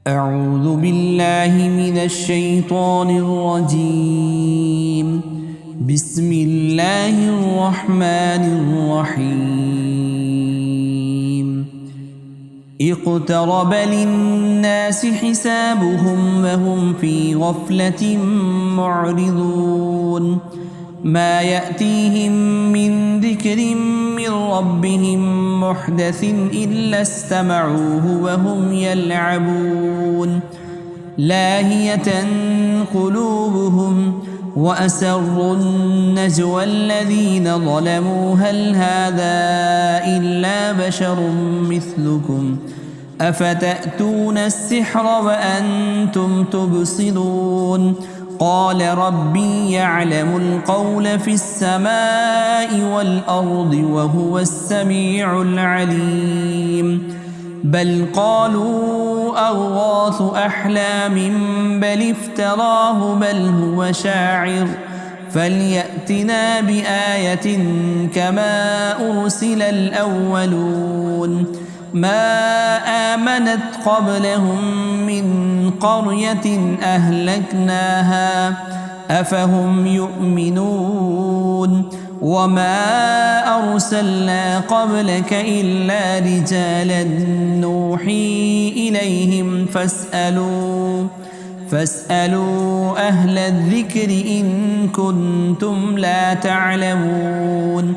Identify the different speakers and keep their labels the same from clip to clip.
Speaker 1: أعوذ بالله من الشيطان الرجيم. بسم الله الرحمن الرحيم. اقترب للناس حسابهم وهم في غفلة معرضون. ما يأتيهم من ذكر من ربهم محدث إلا استمعوه وهم يلعبون. لاهية قلوبهم وأسروا النجوى الذين ظلموا هل هذا إلا بشر مثلكم أفتأتون السحر وأنتم تبصرون. قال ربي يعلم القول في السماء والأرض وهو السميع العليم. بل قالوا أضغاث أحلام بل افتراه بل هو شاعر فليأتنا بآية كما أرسل الأولون. ما آمنت قبلهم من قرية أهلكناها أفهم يؤمنون. وما أرسلنا قبلك إلا رجالا نوحي إليهم فاسألوا أهل الذكر إن كنتم لا تعلمون.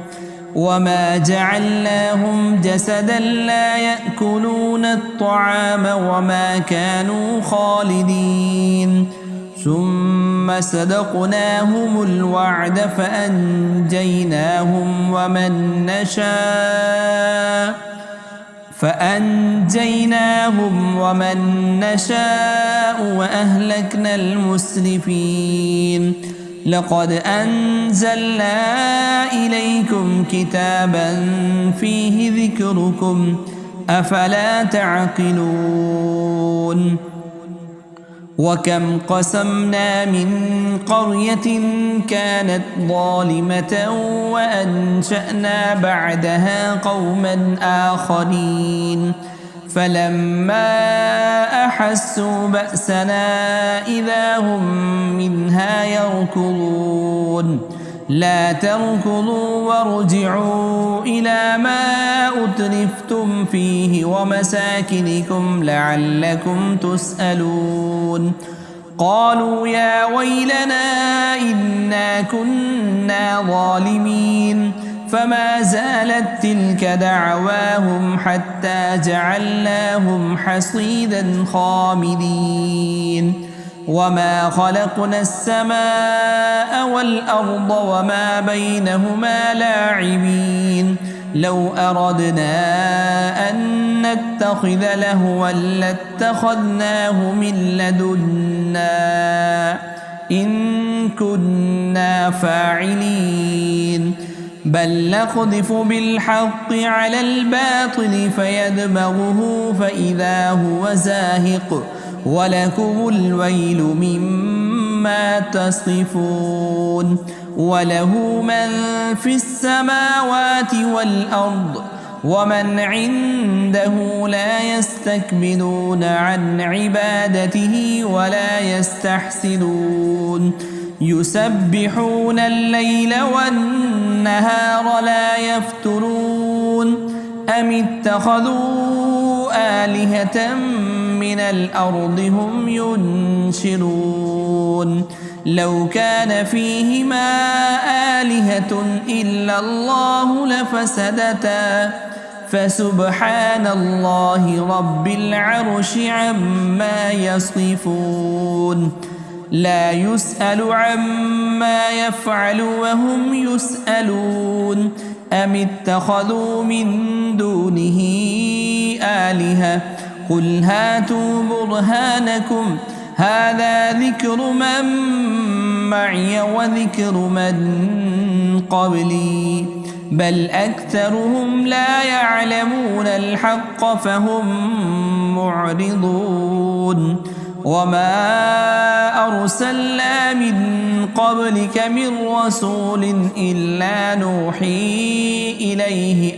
Speaker 1: وما جعلناهم جسدا لا يأكلون الطعام وما كانوا خالدين. ثم صدقناهم الوعد فأنجيناهم ومن نشاء وأهلكنا المسرفين. لقد أنزلنا إليكم كتابا فيه ذكركم أفلا تعقلون. وكم قسمنا من قرية كانت ظالمة وأنشأنا بعدها قوما آخرين فلما أحسوا بأسنا إذا هم منها يركضون. لا تركضوا وارجعوا إلى ما أترفتم فيه ومساكنكم لعلكم تسألون. قالوا يا ويلنا إنا كنا ظالمين فما زالت تلك دعواهم حتى جعلناهم حصيدا خامدين. وما خلقنا السماء والأرض وما بينهما لاعبين. لو أردنا أن نتخذ لهوا لاتخذناه من لدنا إن كنا فاعلين. بل نقذف بالحق على الباطل فيدمغه فإذا هو زاهق ولكم الويل مما تصفون. وله من في السماوات والأرض ومن عنده لا يستكبرون عن عبادته ولا يستحسنون. يسبحون الليل والنهار لا يفترون. أم اتخذوا آلهة من الأرض هم ينشرون. لو كان فيهما آلهة إلا الله لفسدتا فسبحان الله رب العرش عما يصفون. لا يسأل عما يفعل وهم يسألون. أم اتخذوا من دونه آلهة قل هاتوا برهانكم هذا ذكر من معي وذكر من قبلي بل أكثرهم لا يعلمون الحق فهم معرضون. وما أرسلنا من قبلك من رسول إلا نوحي إليه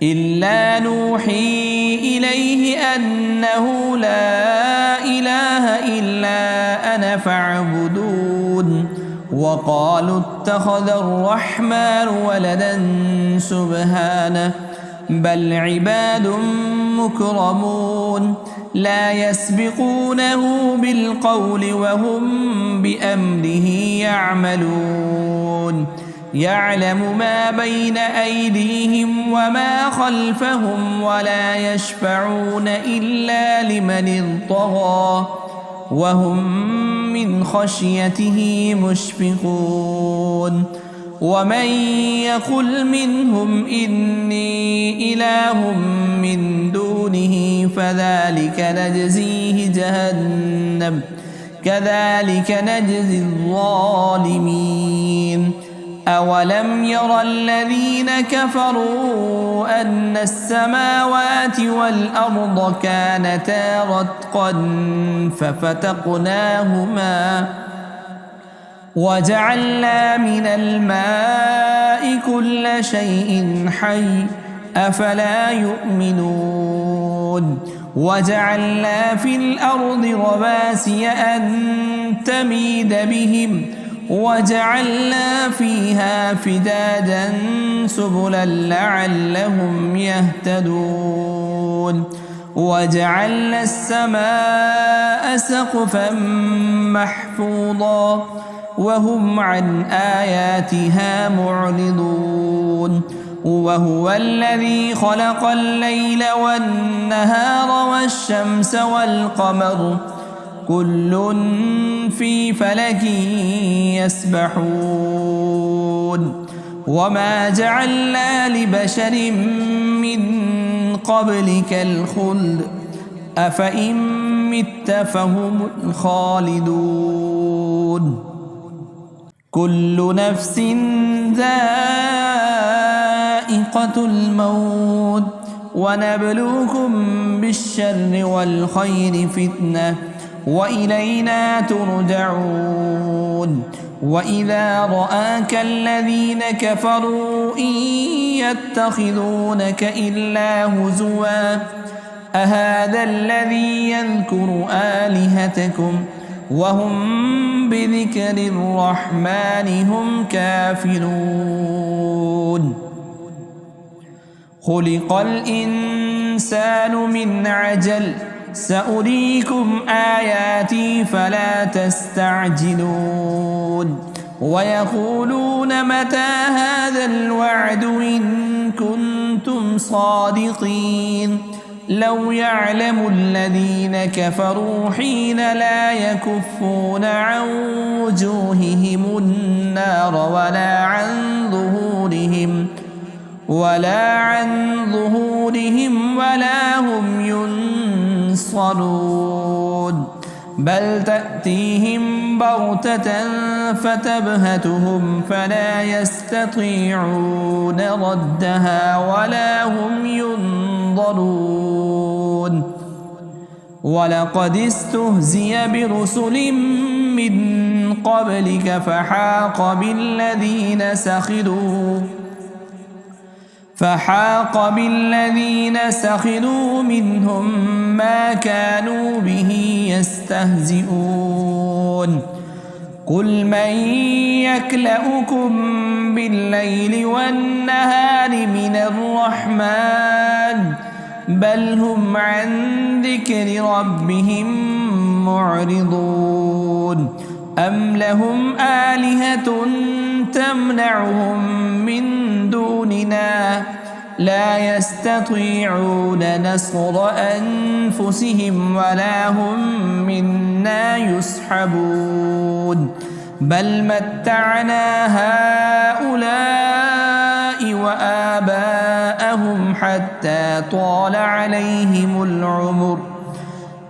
Speaker 1: إلا نوحي إليه أنه لا إله إلا أنا فاعبدون وقالوا اتخذ الرحمن ولدا سبحانه بل عباد مكرمون لا يسبقونه بالقول وهم بأمره يعملون يعلم ما بين أيديهم وما خلفهم ولا يشفعون إلا لمن ارتضى وهم من خشيته مشفقون ومن يقل منهم إني إله من دونه فذلك نجزيه جهنم كذلك نجزي الظالمين أولم ير الذين كفروا أن السماوات والأرض كانتا رتقا ففتقناهما وجعلنا من الماء كل شيء حي أفلا يؤمنون وجعلنا في الأرض رواسي أن تميد بهم وجعلنا فيها فجاجا سبلا لعلهم يهتدون وجعلنا السماء سقفا محفوظا وهم عن آياتها معرضون وهو الذي خلق الليل والنهار والشمس والقمر كل في فلك يسبحون وما جعلنا لبشر من قبلك الخلد أفإن مت فهم الخالدون كل نفس ذائقة الموت ونبلوكم بالشر والخير فتنة وإلينا ترجعون وإذا رآك الذين كفروا إن يتخذونك إلا هزوا أهذا الذي يذكر آلهتكم وهم بذكر الرحمن هم كافرون خلق الإنسان من عجل سأريكم آياتي فلا تستعجلون ويقولون متى هذا الوعد إن كنتم صادقين لو يعلم الذين كفروا حين لا يكفون عن وجوههم النار ولا عن ظهورهم ولا هم ينصرون بل تأتيهم بغتة فتبهتهم فلا يستطيعون ردها ولا هم ينظرون ولقد استهزئ برسل من قبلك فحاق بالذين سخروا منهم ما كانوا به يستهزئون قل من يكلؤكم بالليل والنهار من الرحمن بل هم عن ذكر ربهم معرضون أم لهم آلهة تمنعهم من دوننا لا يستطيعون نصر أنفسهم ولا هم منا يسحبون بل متعنا هؤلاء وآباءهم حتى طال عليهم العمر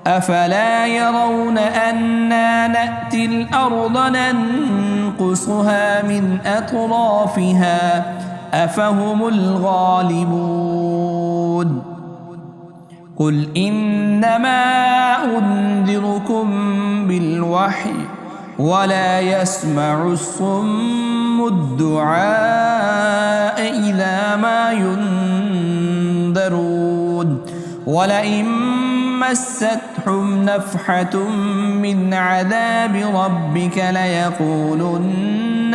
Speaker 1: أفلا يرون أنا نأتي الأرض ننقصها من أطرافها أفهم الغالبون قل إنما أنذركم بالوحي ولا يسمع الصم الدعاء إذا ما ينذرون ولئن مستهم نفحة من عذاب ربك ليقولن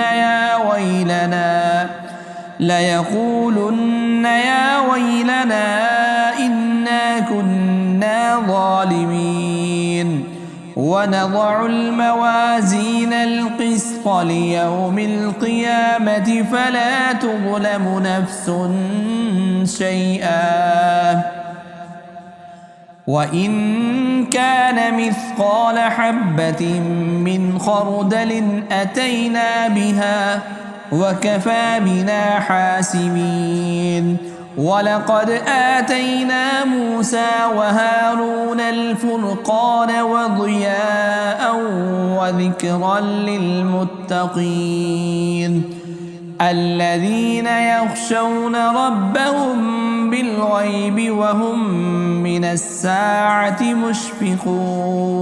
Speaker 1: يا ويلنا إنا كنا ظالمين ونضع الموازين القسط ليوم القيامة فلا تظلم نفس شيئا وإن كان مثقال حبة من خردل أتينا بها وكفى بنا حاسبين ولقد آتينا موسى وهارون الفرقان وضياء وذكرا للمتقين الذين يخشون ربهم بالغيب وهم من الساعة مشفقون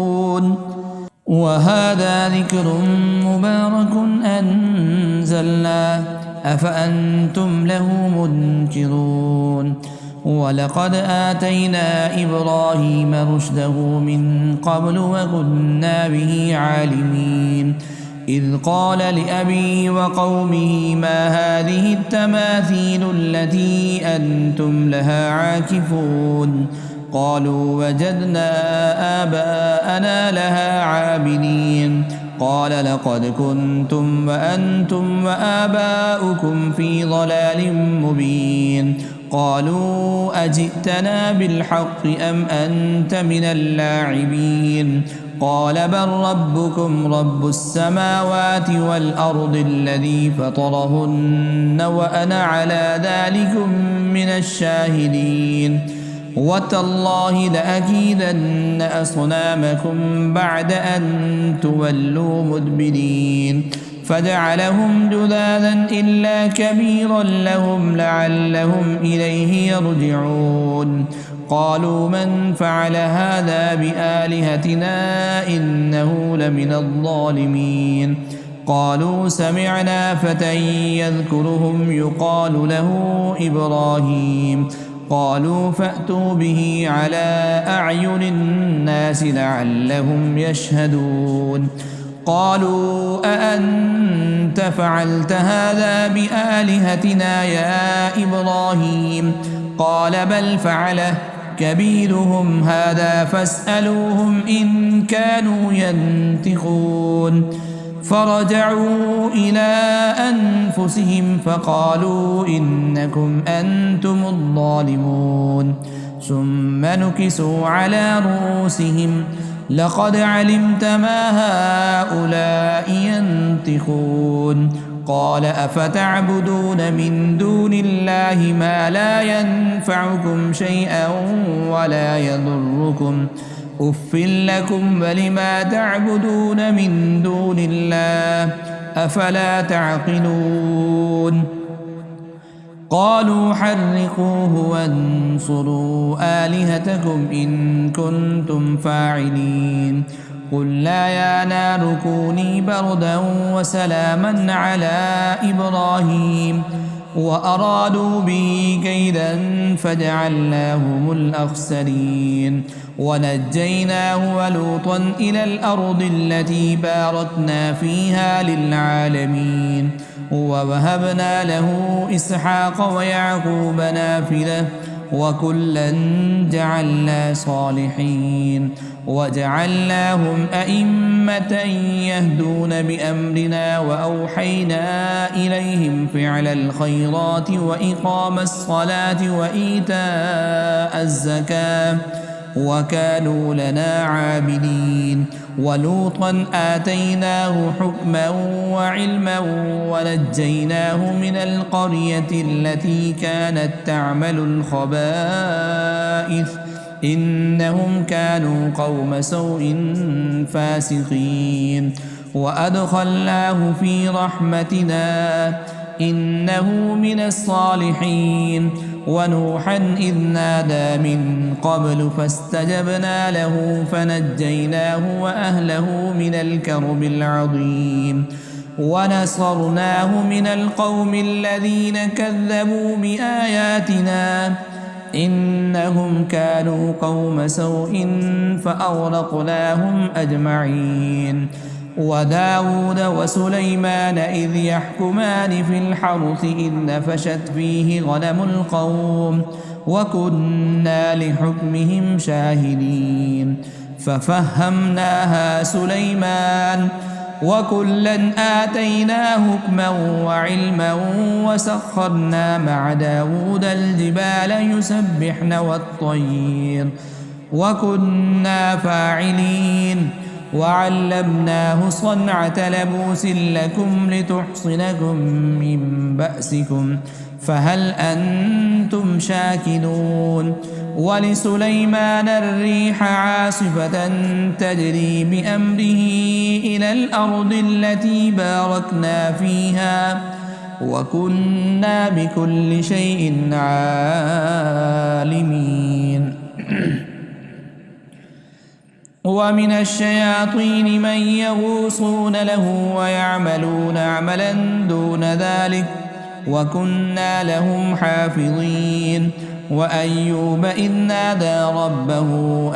Speaker 1: وهذا ذكر مبارك أنزلناه أفأنتم له منكرون ولقد آتينا إبراهيم رشده من قبل وكنا به عالمين إذ قال لأبيه وقومه ما هذه التماثيل التي أنتم لها عاكفون قالوا وجدنا آباءنا لها عابدين قال لقد كنتم وأنتم وآباؤكم في ضلال مبين قالوا أجئتنا بالحق أم أنت من اللاعبين قال بل ربكم رب السماوات والأرض الذي فطرهن وأنا على ذلكم من الشاهدين وتالله لأكيدن أصنامكم بعد أن تولوا مدبرين فجعلهم جذاذا إلا كبيرا لهم لعلهم إليه يرجعون قالوا من فعل هذا بآلهتنا إنه لمن الظالمين قالوا سمعنا فتى يذكرهم يقال له إبراهيم قالوا فأتوا به على أعين الناس لعلهم يشهدون قالوا أأنت فعلت هذا بآلهتنا يا إبراهيم قال بل فعله كبيرهم هذا فاسألوهم إن كانوا ينطقون فرجعوا إلى أنفسهم فقالوا إنكم أنتم الظالمون ثم نكسوا على رؤوسهم لقد علمت ما هؤلاء ينطقون قال أفتعبدون من دون الله ما لا ينفعكم شيئا ولا يضركم أف لكم ولما تعبدون من دون الله أفلا تعقلون قالوا حرقوه وانصروا آلهتكم إن كنتم فاعلين قلنا يا نار كوني بردا وسلاما على إبراهيم وأرادوا به كيدا فجعلناهم الأخسرين ونجيناه ولوطا إلى الأرض التي باركنا فيها للعالمين ووهبنا له إسحاق ويعقوب نافلة وكلا جعلنا صالحين وجعلناهم أئمة يهدون بأمرنا وأوحينا إليهم فعل الخيرات وإقام الصلاة وإيتاء الزكاة وكانوا لنا عابدين ولوطا آتيناه حكما وعلما ونجيناه من القرية التي كانت تعمل الخبائث إنهم كانوا قوم سوء فاسقين وأدخلناه في رحمتنا إنه من الصالحين ونوحا إذ نادى من قبل فاستجبنا له فنجيناه وأهله من الكرب العظيم ونصرناه من القوم الذين كذبوا بآياتنا إنهم كانوا قوم سوء فأغرقناهم أجمعين وداود وسليمان إذ يحكمان في الحرث إذ نفشت فيه غنم القوم وكنا لحكمهم شاهدين ففهمناها سليمان وكلا آتيناه حكما وعلما وسخرنا مع داود الجبال يسبحن والطير وكنا فاعلين وعلمناه صنعة لبوس لكم لتحصنكم من بأسكم فهل أنتم شاكرون ولسليمان الريح عاصفة تجري بأمره إلى الأرض التي باركنا فيها وكنا بكل شيء عالمين ومن الشياطين من يغوصون له ويعملون عملا دون ذلك وكنا لهم حافظين وأيوب إذ نادى ربه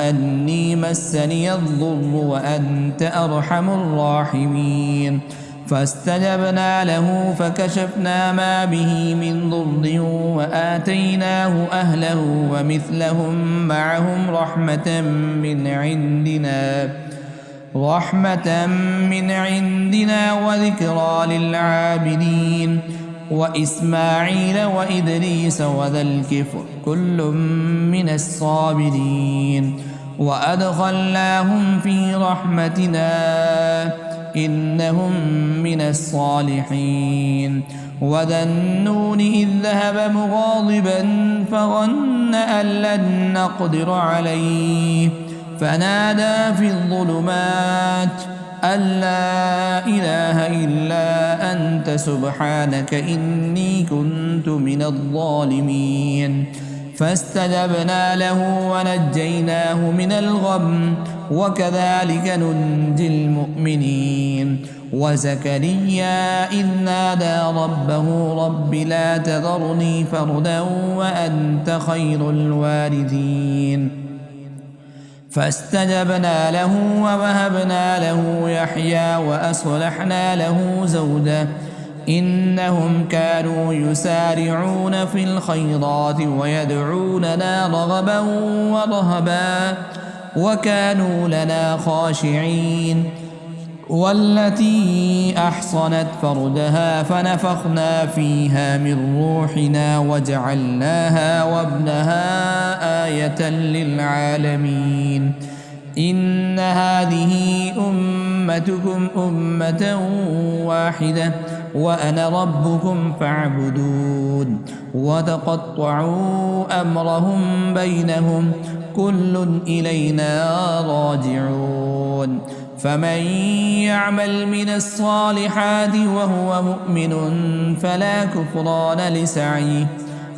Speaker 1: أني مسني الضر وأنت أرحم الراحمين فاستجبنا له فكشفنا ما به من ضر وآتيناه أهله ومثلهم معهم رحمة من عندنا وذكرى للعابدين وإسماعيل وإدريس وذا الكفر كل من الصابرين وأدخلناهم في رحمتنا إنهم من الصالحين وذا النون إذ ذهب مغاضبا فظن أن لن نقدر عليه فنادى في الظلمات أن لا إله إلا أنت سبحانك إني كنت من الظالمين فاستجبنا له ونجيناه من الغم وكذلك ننجي المؤمنين وزكريا إذ نادى ربه رب لا تذرني فردا وأنت خير الوارثين فاستجبنا له ووهبنا له يحيى وأصلحنا له زوجه إنهم كانوا يسارعون في الخيرات ويدعوننا رغبا ورهبا وكانوا لنا خاشعين والتي أحصنت فرجها فنفخنا فيها من روحنا وجعلناها وابنها آية للعالمين إن هذه أمتكم أمة واحدة وأنا ربكم فاعبدون وتقطعوا أمرهم بينهم كل إلينا راجعون فمن يعمل من الصالحات وهو مؤمن فلا كفران لسعيه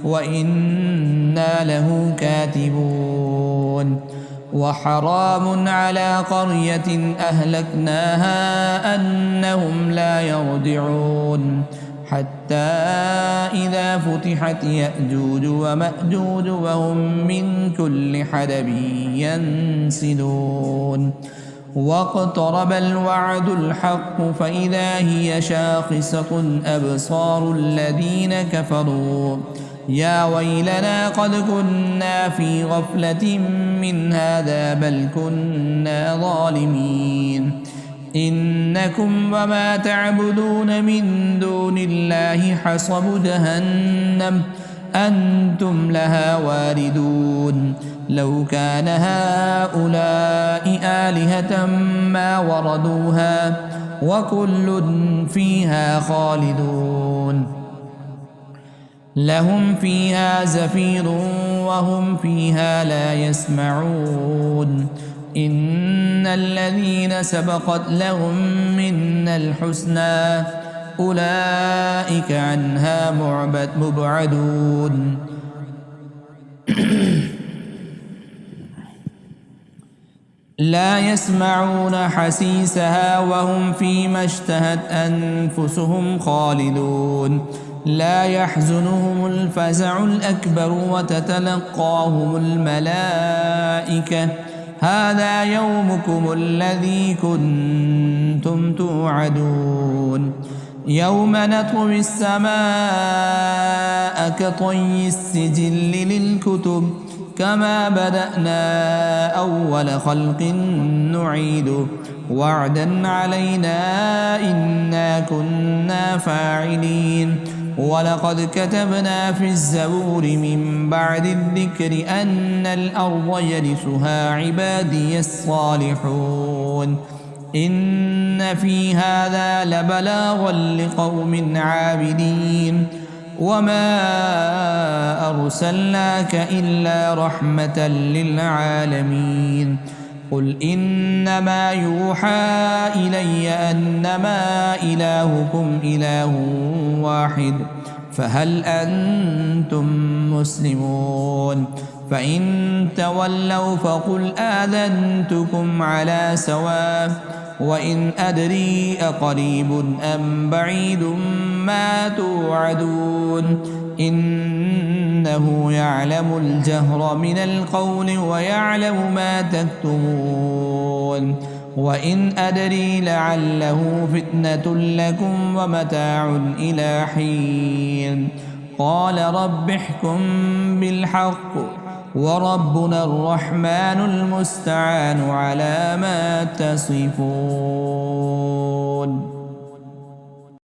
Speaker 1: وإنا له كاتبون وحرام على قرية أهلكناها أنهم لا يرجعون حتى إذا فتحت يأجوج ومأجوج وهم من كل حدب ينسلون واقترب الوعد الحق فإذا هي شاخصة أبصار الذين كفروا يا ويلنا قد كنا في غفلة من هذا بل كنا ظالمين إنكم وما تعبدون من دون الله حصب جهنم أنتم لها واردون لو كان هؤلاء آلهة ما وردوها وكل فيها خالدون لهم فيها زفير وهم فيها لا يسمعون إن الذين سبقت لهم منا الحسنى أولئك عنها مبعدون لا يسمعون حسيسها وهم فيما اشتهت أنفسهم خالدون لا يحزنهم الفزع الأكبر وتتلقاهم الملائكة هذا يومكم الذي كنتم توعدون يوم نطوي السماء كطي السجل للكتب كما بدأنا أول خلق نعيده وعدا علينا إنا كنا فاعلين ولقد كتبنا في الزبور من بعد الذكر أن الأرض يرثها عبادي الصالحون إن في هذا لبلاغا لقوم عابدين وما أرسلناك إلا رحمة للعالمين قل إنما يوحى إلي أنما إلهكم إله واحد فهل أنتم مسلمون فإن تولوا فقل آذنتكم على سواء وإن أدري أقريب أم بعيد ما توعدون إنه يعلم الجهر من القول ويعلم ما تكتمون وإن أدري لعله فتنة لكم ومتاع إلى حين قال رب احكم بالحق وربنا الرحمن المستعان على ما تصفون